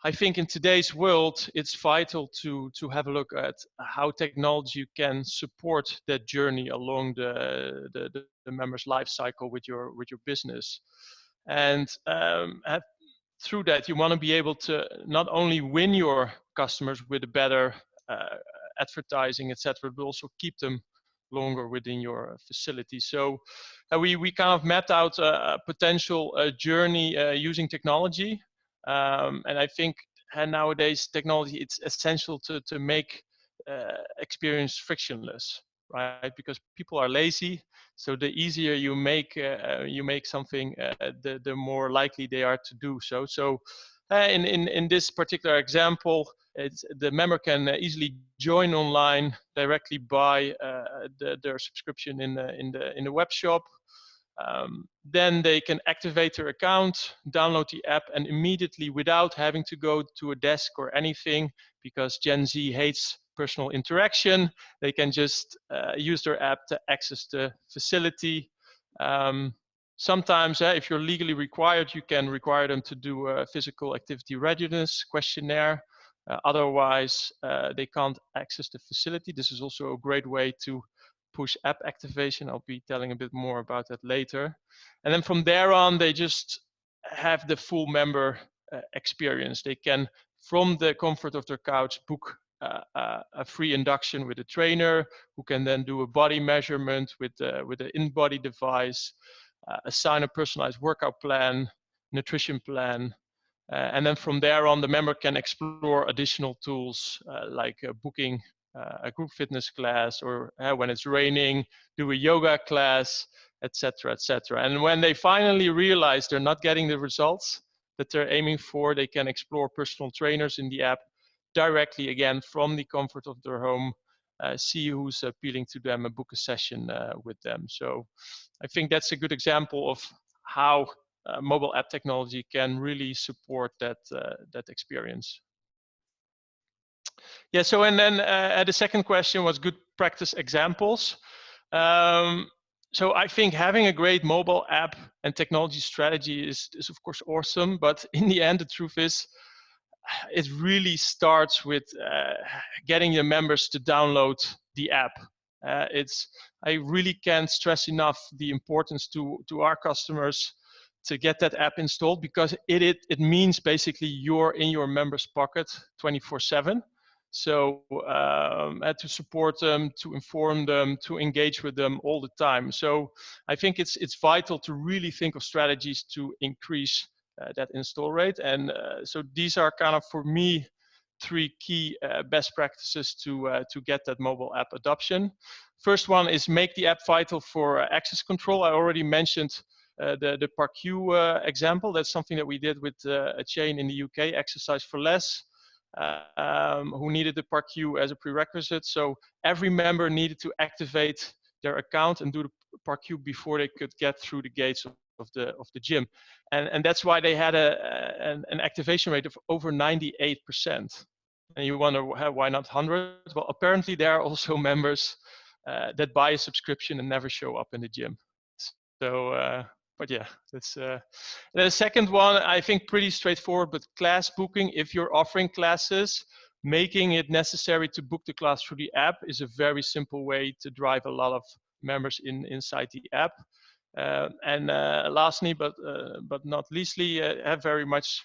I think in today's world, it's vital to have a look at how technology can support that journey along the member's life cycle with your business, and through that, you want to be able to not only win your customers with a better advertising, etc., but also keep them longer within your facility. So we kind of mapped out a potential journey using technology. And I think nowadays technology, it's essential to make experience frictionless, right? Because people are lazy. So the easier you make something, the more likely they are to do so. So in this particular example, the member can easily join online, directly buy their subscription in the web shop. Then they can activate their account, download the app, and immediately, without having to go to a desk or anything, because Gen Z hates personal interaction, they can just use their app to access the facility. Sometimes, if you're legally required, you can require them to do a physical activity readiness questionnaire. Otherwise, they can't access the facility. This is also a great way to push app activation. I'll be telling a bit more about that later. And then from there on, they just have the full member experience. They can, from the comfort of their couch, book a free induction with a trainer who can then do a body measurement with the in-body device, assign a personalized workout plan, nutrition plan. And then from there on, the member can explore additional tools like booking a group fitness class, or when it's raining, do a yoga class, etc., etc. And when they finally realize they're not getting the results that they're aiming for, they can explore personal trainers in the app directly, again, from the comfort of their home, see who's appealing to them, and book a session with them. So I think that's a good example of how mobile app technology can really support that experience. Yeah, so and then the second question was good practice examples. So I think having a great mobile app and technology strategy is of course awesome, but in the end, the truth is, it really starts with getting your members to download the app. I really can't stress enough the importance to our customers to get that app installed, because it means basically you're in your members' pocket 24/7. So to support them, to inform them, to engage with them all the time. So I think it's vital to really think of strategies to increase that install rate. And so these are kind of, for me, 3 key best practices to get that mobile app adoption. First one is make the app vital for access control. I already mentioned the ParkU example. That's something that we did with a chain in the UK, Exercise for Less, who needed the ParkU as a prerequisite. So every member needed to activate their account and do the ParkU before they could get through the gates of the gym. And that's why they had an activation rate of over 98%. And you wonder, why not 100? Well, apparently there are also members that buy a subscription and never show up in the gym. So, but yeah, that's the second one, I think pretty straightforward, but class booking. If you're offering classes, making it necessary to book the class through the app is a very simple way to drive a lot of members inside the app. And lastly, but not leastly, have very much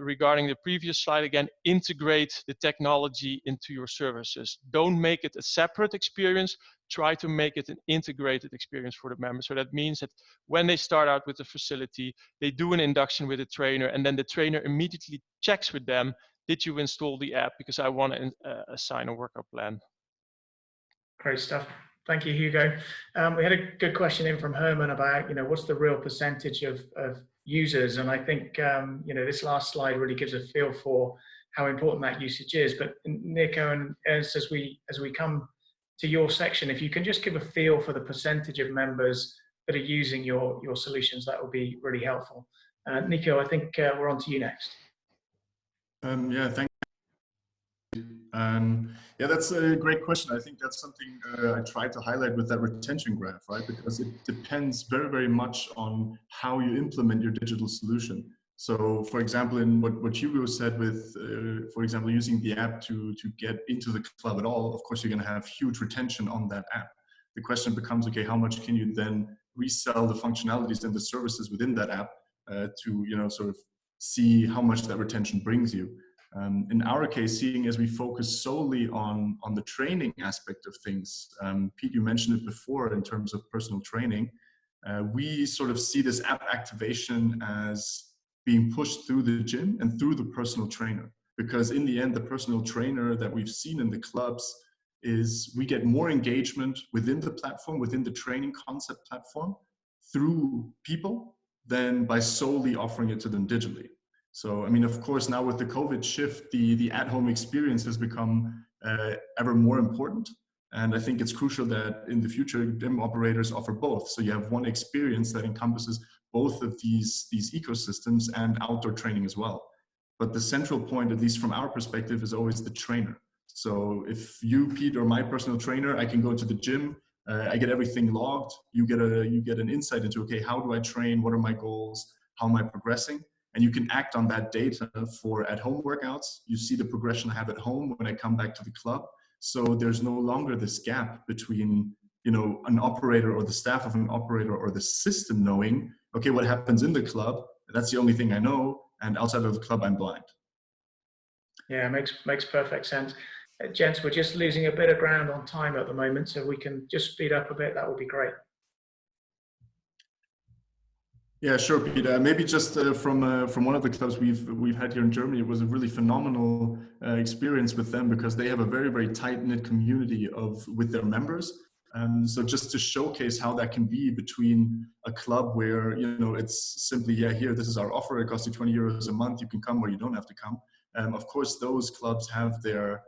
regarding the previous slide again, integrate the technology into your services. Don't make it a separate experience. Try to make it an integrated experience for the members. So that means that when they start out with the facility, they do an induction with a trainer, and then the trainer immediately checks with them, did you install the app? Because I want to assign a workout plan. Great stuff. Thank you, Hugo. We had a good question in from Herman about, what's the real percentage of users? And I think, this last slide really gives a feel for how important that usage is. But Nico and Ernst, as we come to your section, if you can just give a feel for the percentage of members that are using your solutions, that would be really helpful. Nico, I think we're on to you next. Yeah, thank you. Yeah, that's a great question. I think that's something I tried to highlight with that retention graph, right? Because it depends very, very much on how you implement your digital solution. So, for example, in what Hugo said with, for example, using the app to get into the club at all, of course, you're going to have huge retention on that app. The question becomes, okay, how much can you then resell the functionalities and the services within that app to, sort of see how much that retention brings you? In our case, seeing as we focus solely on the training aspect of things, Pete, you mentioned it before in terms of personal training, we sort of see this app activation as being pushed through the gym and through the personal trainer. Because in the end, the personal trainer that we've seen in the clubs is we get more engagement within the platform, within the training concept platform, through people than by solely offering it to them digitally. So, I mean, of course, now with the COVID shift, the at-home experience has become ever more important. And I think it's crucial that in the future, gym operators offer both. So you have one experience that encompasses both of these ecosystems and outdoor training as well. But the central point, at least from our perspective, is always the trainer. So if you, Pete, or my personal trainer, I can go to the gym, I get everything logged. You get an insight into, okay, how do I train? What are my goals? How am I progressing? And you can act on that data for at-home workouts. You see the progression I have at home when I come back to the club. So there's no longer this gap between, you know, an operator or the staff of an operator or the system knowing, okay, what happens in the club, that's the only thing I know, and outside of the club, I'm blind. Yeah, makes perfect sense. Gents, we're just losing a bit of ground on time at the moment, so we can just speed up a bit. That would be great. Yeah, sure, Peter. Maybe just from one of the clubs we've had here in Germany, it was a really phenomenal experience with them because they have a very, very tight-knit community with their members. So just to showcase how that can be between a club where, you know, it's simply, yeah, here, this is our offer, it costs you 20 euros a month, you can come or you don't have to come. Of course, those clubs have their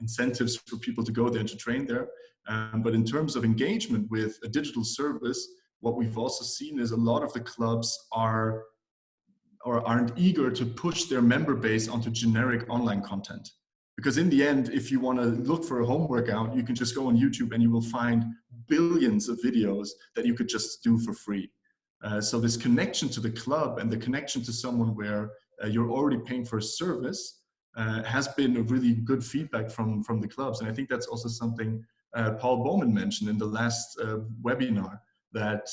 incentives for people to go there and to train there. But in terms of engagement with a digital service, what we've also seen is a lot of the clubs aren't eager to push their member base onto generic online content. Because in the end, if you want to look for a home workout, you can just go on YouTube and you will find billions of videos that you could just do for free. So this connection to the club and the connection to someone where you're already paying for a service has been a really good feedback from the clubs. And I think that's also something Paul Bowman mentioned in the last webinar, that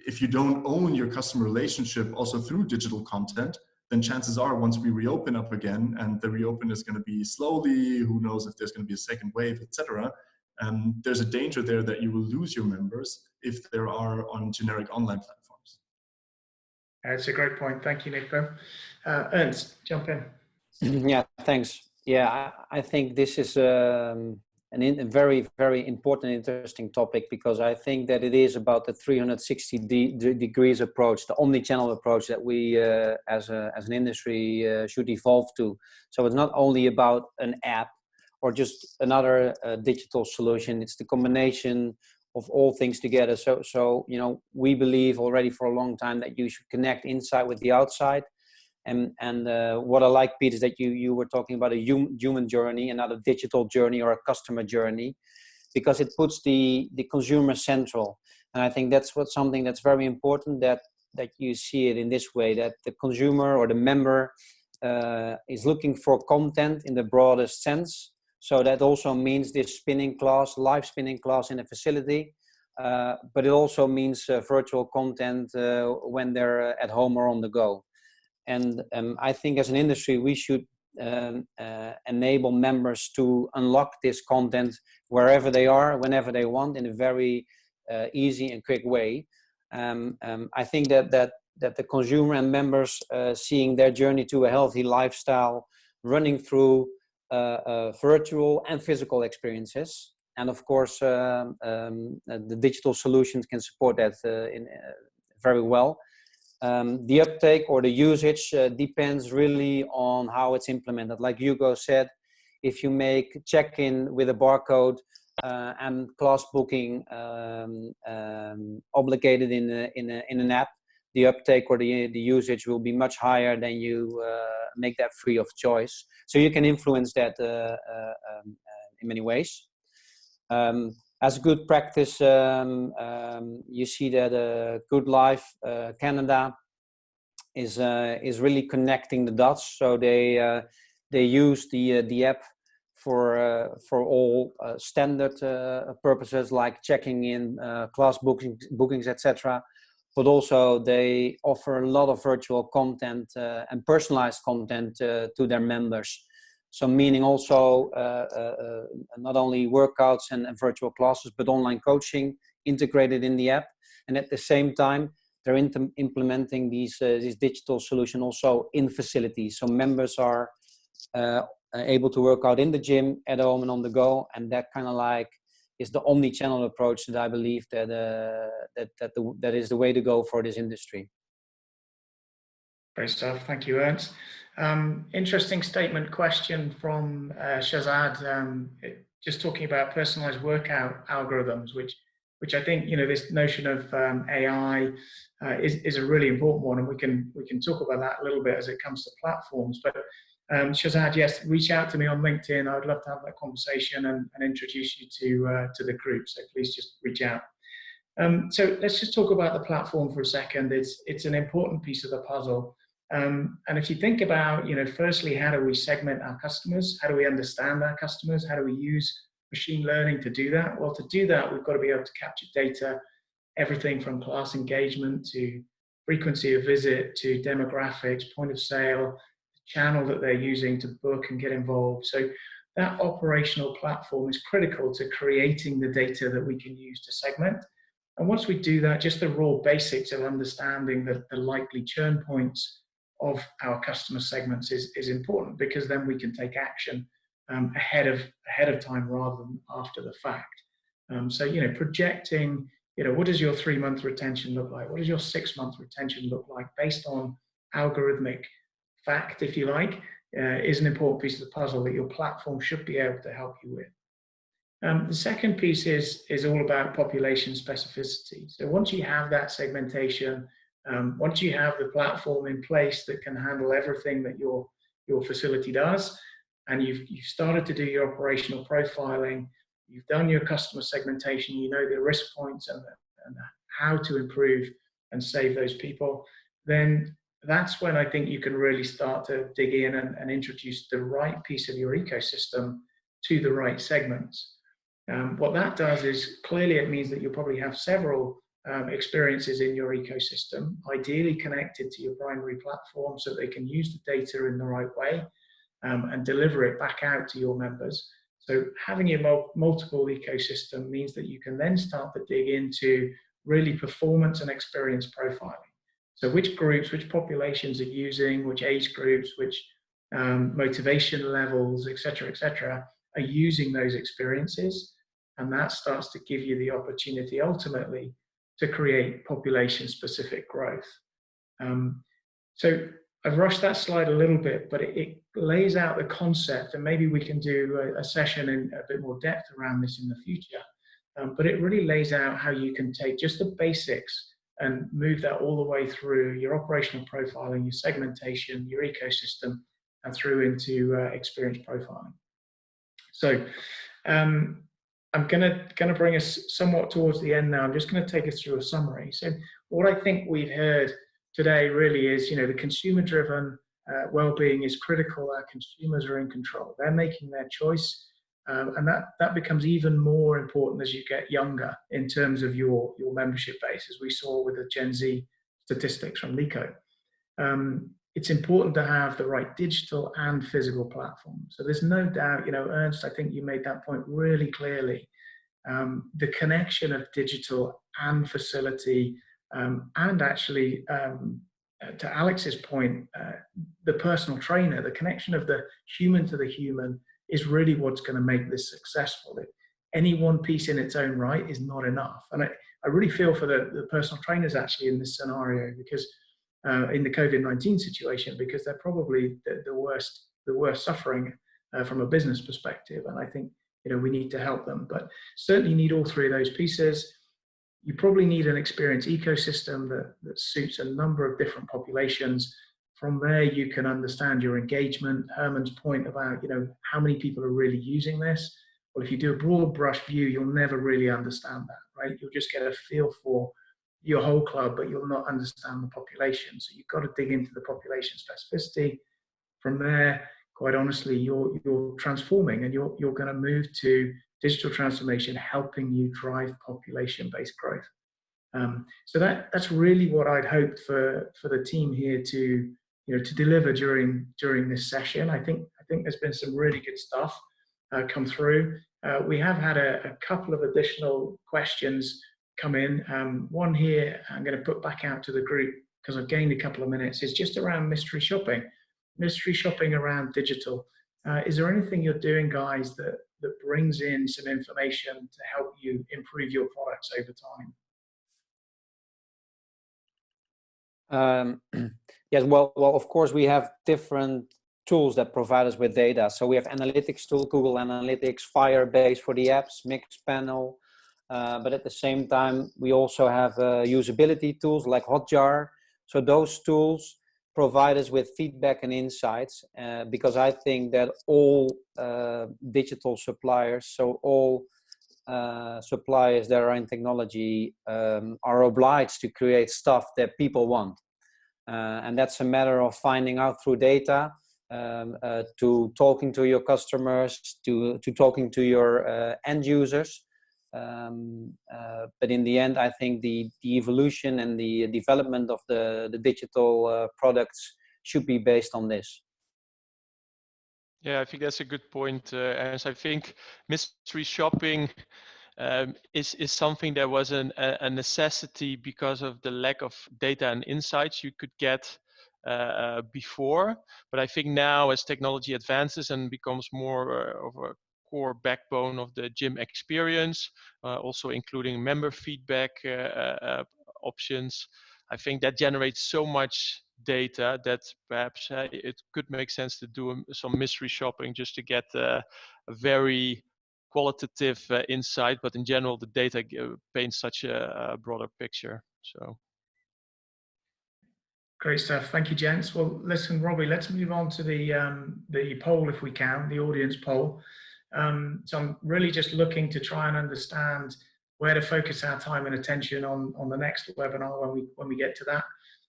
if you don't own your customer relationship also through digital content, then chances are once we reopen up again, and the reopen is going to be slowly, who knows if there's going to be a second wave, etc. There's a danger there that you will lose your members if they are on generic online platforms. That's a great point. Thank you, Nico. Ernst, jump in. Yeah, thanks. Yeah, I think this is a very, very important and interesting topic, because I think that it is about the 360 degrees approach, the omni-channel approach that we as an industry should evolve to. So it's not only about an app or just another digital solution, it's the combination of all things together. So you know, we believe already for a long time that you should connect inside with the outside. And what I like, Pete, is that you were talking about a human journey and not a digital journey or a customer journey, because it puts the consumer central. And I think that's something that's very important, that you see it in this way, that the consumer or the member is looking for content in the broadest sense. So that also means this spinning class, live spinning class in a facility, but it also means virtual content when they're at home or on the go. And I think as an industry, we should enable members to unlock this content wherever they are, whenever they want, in a very easy and quick way. I think that the consumer and members seeing their journey to a healthy lifestyle running through virtual and physical experiences. And of course, the digital solutions can support that very well. The uptake or the usage depends really on how it's implemented. Like Hugo said, if you make check-in with a barcode and class booking obligated in an app, the uptake or the usage will be much higher than you make that free of choice. So you can influence that in many ways. As good practice, you see that Good Life Canada is really connecting the dots. So they use the app for all standard purposes like checking in, class bookings, etc. but also they offer a lot of virtual content and personalized content to their members. So meaning also not only workouts and virtual classes, but online coaching integrated in the app. And at the same time, they're implementing these digital solution also in facilities. So members are able to work out in the gym, at home and on the go. And that kind of like is the omni-channel approach that I believe that that is the way to go for this industry. Great stuff. Thank you, Ernst. Interesting statement question from Shazad, just talking about personalized workout algorithms, which I think, you know, this notion of AI is a really important one, and we can talk about that a little bit as it comes to platforms. But Shazad, yes, reach out to me on LinkedIn. I would love to have that conversation and introduce you to the group. So please just reach out. So let's just talk about the platform for a second. It's an important piece of the puzzle. And if you think about, you know, firstly, how do we segment our customers? How do we understand our customers? How do we use machine learning to do that? Well, to do that, we've got to be able to capture data, everything from class engagement to frequency of visit to demographics, point of sale, channel that they're using to book and get involved. So that operational platform is critical to creating the data that we can use to segment. And once we do that, just the raw basics of understanding the likely churn points of our customer segments is important, because then we can take action ahead of time rather than after the fact. So, you know, projecting, you know, what does your 3-month retention look like? What does your 6-month retention look like based on algorithmic fact, if you like, is an important piece of the puzzle that your platform should be able to help you with. The second piece is all about population specificity. So once you have that segmentation, once you have the platform in place that can handle everything that your facility does, and you've started to do your operational profiling, you've done your customer segmentation, you know the risk points and how to improve and save those people, then that's when I think you can really start to dig in and introduce the right piece of your ecosystem to the right segments. What that does is, clearly it means that you'll probably have several experiences in your ecosystem, ideally connected to your primary platform so they can use the data in the right way and deliver it back out to your members. So having a multiple ecosystem means that you can then start to dig into really performance and experience profiling. So which groups, which populations are using, which age groups, which motivation levels, et cetera, are using those experiences. And that starts to give you the opportunity ultimately to create population-specific growth. So I've rushed that slide a little bit, but it lays out the concept, and maybe we can do a session in a bit more depth around this in the future. But it really lays out how you can take just the basics and move that all the way through your operational profiling, your segmentation, your ecosystem, and through into experience profiling. So I'm gonna bring us somewhat towards the end now. I'm just gonna take us through a summary. So what I think we've heard today really is, you know, the consumer-driven well-being is critical. Our consumers are in control. They're making their choice. And that becomes even more important as you get younger in terms of your membership base, as we saw with the Gen Z statistics from Nico. It's important to have the right digital and physical platform. So there's no doubt, you know, Ernst, I think you made that point really clearly. The connection of digital and facility, and actually, to Alex's point, the personal trainer, the connection of the human to the human is really what's going to make this successful. Any one piece in its own right is not enough. And I really feel for the personal trainers actually in this scenario, because in the COVID-19 situation, because they're probably the worst suffering from a business perspective. And I think, you know, we need to help them, but certainly need all three of those pieces. You probably need an experience ecosystem that suits a number of different populations. From there, you can understand your engagement. Herman's point about, you know, how many people are really using this. Well, if you do a broad brush view, you'll never really understand that, right? You'll just get a feel for your whole club, but you'll not understand the population. So you've got to dig into the population specificity. From there, quite honestly, you're transforming, and you're going to move to digital transformation, helping you drive population-based growth. So that's really what I'd hoped for the team here to to deliver during this session. I think there's been some really good stuff come through. We have had a couple of additional questions come in. One here I'm going to put back out to the group because I've gained a couple of minutes. It's just around mystery shopping around digital. Is there anything you're doing, guys, that brings in some information to help you improve your products over time? Yes, well, of course, we have different tools that provide us with data. So we have analytics tool, Google Analytics, Firebase for the apps, Mixpanel. But at the same time, we also have usability tools like Hotjar. So those tools provide us with feedback and insights, because I think that all digital suppliers, so all suppliers that are in technology are obliged to create stuff that people want. And that's a matter of finding out through data, to talking to your customers, to talking to your end users. But in the end, I think the evolution and the development of the digital products should be based on this. Yeah, I think that's a good point, Ernst. I think mystery shopping is something that was a necessity because of the lack of data and insights you could get before. But I think now, as technology advances and becomes more of a core backbone of the gym experience, also including member feedback options, I think that generates so much data that perhaps it could make sense to do some mystery shopping just to get a very qualitative insight. But in general, the data paints such a broader picture. So. Great stuff. Thank you, gents. Well, listen, Robbie, let's move on to the poll if we can, the audience poll. So I'm really just looking to try and understand where to focus our time and attention on the next webinar when we get to that.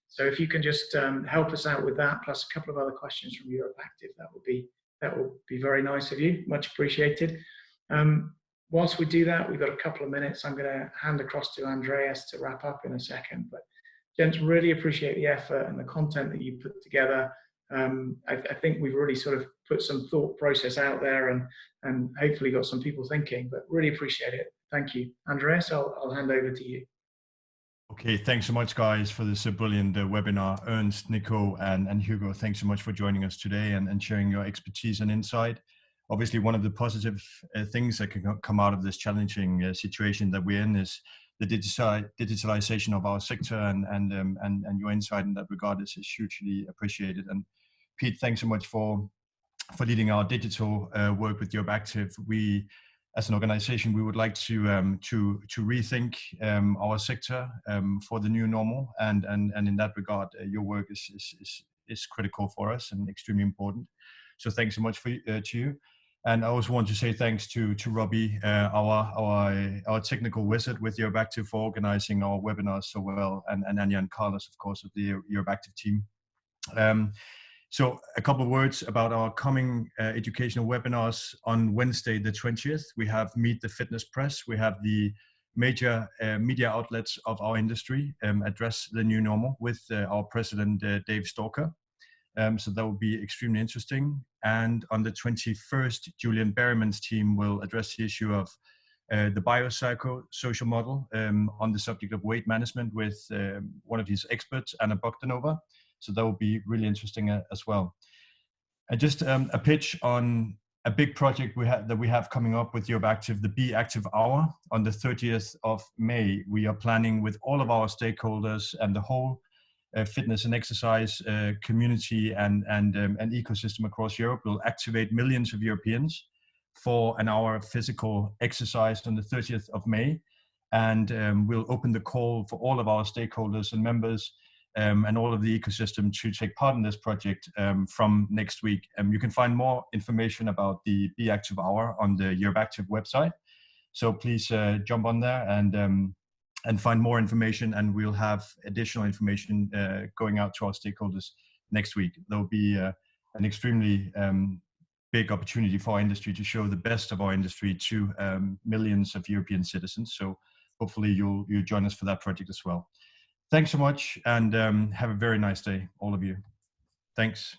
So if you can just help us out with that, plus a couple of other questions from EuropeActive, that would be very nice of you. Much appreciated. Whilst we do that, we've got a couple of minutes. I'm going to hand across to Andreas to wrap up in a second. But gents, really appreciate the effort and the content that you put together. I think we've really sort of put some thought process out there and hopefully got some people thinking, but really appreciate it. Thank you. Andreas, I'll hand over to you. Okay, thanks so much, guys, for this brilliant webinar. Ernst, Nico, and Hugo, thanks so much for joining us today and sharing your expertise and insight. Obviously, one of the positive things that can come out of this challenging situation that we're in is the digitalization of our sector, and your insight in that regard is hugely appreciated. And Pete, thanks so much for leading our digital work with EuropeActive. We, as an organization, we would like to rethink our sector for the new normal, and in that regard, your work is critical for us and extremely important. So thanks so much to you. And I also want to say thanks to Robbie, our technical wizard with EuropeActive, for organizing our webinars so well, and Anya and Carlos, of course, of the EuropeActive team. So a couple of words about our coming educational webinars. On Wednesday, the 20th, we have Meet the Fitness Press. We have the major media outlets of our industry address the new normal with our president, Dave Stalker. So that will be extremely interesting. And on the 21st, Julian Berryman's team will address the issue of the biopsychosocial model on the subject of weight management with one of his experts, Anna Bogdanova. So that will be really interesting as well. And just a pitch on a big project that we have coming up with EuropeActive, the Be Active Hour. On the 30th of May, we are planning with all of our stakeholders and the whole fitness and exercise community and ecosystem across Europe. Will activate millions of Europeans for an hour of physical exercise on the 30th of May. And we'll open the call for all of our stakeholders and members and all of the ecosystem to take part in this project from next week. You can find more information about the Be Active Hour on the EuropeActive website. So please jump on there and find more information, and we'll have additional information going out to our stakeholders next week. There'll be an extremely big opportunity for our industry to show the best of our industry to millions of European citizens. So hopefully you'll join us for that project as well. Thanks so much, and have a very nice day, all of you. Thanks.